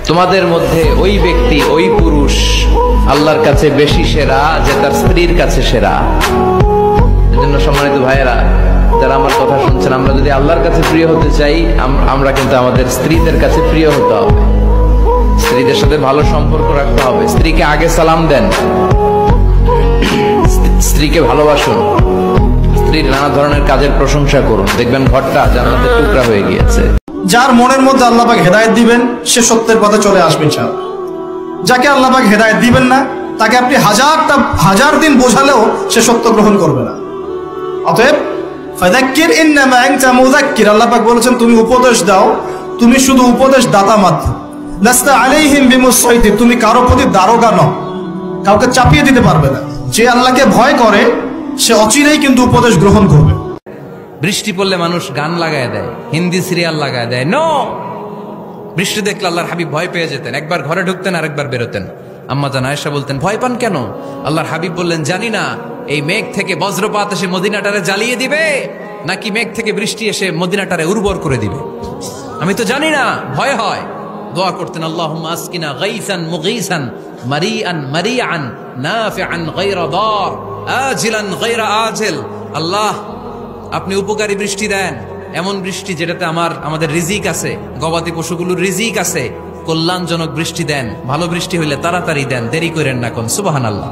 তোমাদের মধ্যে ওই ব্যক্তি, ওই পুরুষ আল্লাহর কাছে বেশি সেরা যে তার স্ত্রীর কাছে সেরা। এজন্য সম্মানিত ভাইয়েরা, যারা আমার কথা শুনছেন, আমরা যদি আল্লাহর কাছে প্রিয় হতে চাই, আমরা কিন্তু আমাদের স্ত্রীদের কাছে প্রিয় হতে হবে, স্ত্রীদের সাথে ভালো সম্পর্ক রাখতে হবে। স্ত্রীকে আগে সালাম দেন, স্ত্রীকে ভালোবাসুন, স্ত্রীর নানা ধরনের কাজের প্রশংসা করুন, দেখবেন ঘরটা জান্নাতের টুকরা হয়ে গিয়েছে। যার মনের মধ্যে আল্লাহ পাক হেদায়েত দিবেন সে সত্যের পথে চলে আসবে ইনশাআল্লাহ। যাকে আল্লাহ পাক হেদায়েত দিবেন না, তাকে আপনি হাজার দিন বোঝালেও সে সত্য গ্রহণ করবে না। অতএব ফাযাক্কির ইন্নামা আনতা মুযাক্কির, আল্লাহ পাক বলেছেন তুমি উপদেশ দাও, তুমি শুধু উপদেশ দাতা মাত্র। লাস্তা আলাইহিম বিমুসাইতির, তুমি কারো প্রতি দারোগা নও, কাউকে চাপিয়ে দিতে পারবে না। যে আল্লাহকে ভয় করে সে অচিরেই কিন্তু উপদেশ গ্রহণ করবে। বৃষ্টি পড়লে মানুষ গান লাগায় দেয়, হিন্দি সিরিয়াল লাগায় দেয়। নো, বৃষ্টি দেখলে আল্লাহর হাবিব ভয় পেয়ে যেতেন, একবার ঘরে ঢুকতেন আর একবার বেরোতেন। আম্মা জান আয়েশা বলতেন, ভয় পান কেন? আল্লাহর হাবিব বললেন, জানি না এই মেঘ থেকে বজ্রপাত এসে মদিনাটারে জ্বালিয়ে দিবে নাকি মেঘ থেকে বৃষ্টি এসে মদিনাটারে উর্বর করে দিবে, আমি তো জানি না, ভয় হয়। দোয়া করতেন, আল্লাহুম্মা আসকিনা গাইসান মুগীসান মারিআন মারিআন নাফিআন গায়রা দার আজিলান গায়রা আজিল। আল্লাহ, আপনি উপকারী বৃষ্টি দেন, এমন বৃষ্টি যেটাতে আমাদের রিজিক আছে, গবাদি পশুগুলোর রিজিক আছে। কল্যাণজনক বৃষ্টি দেন, ভালো বৃষ্টি হইলে তাড়াতাড়ি দেন, দেরি করেন না কোন। সুবহানাল্লাহ।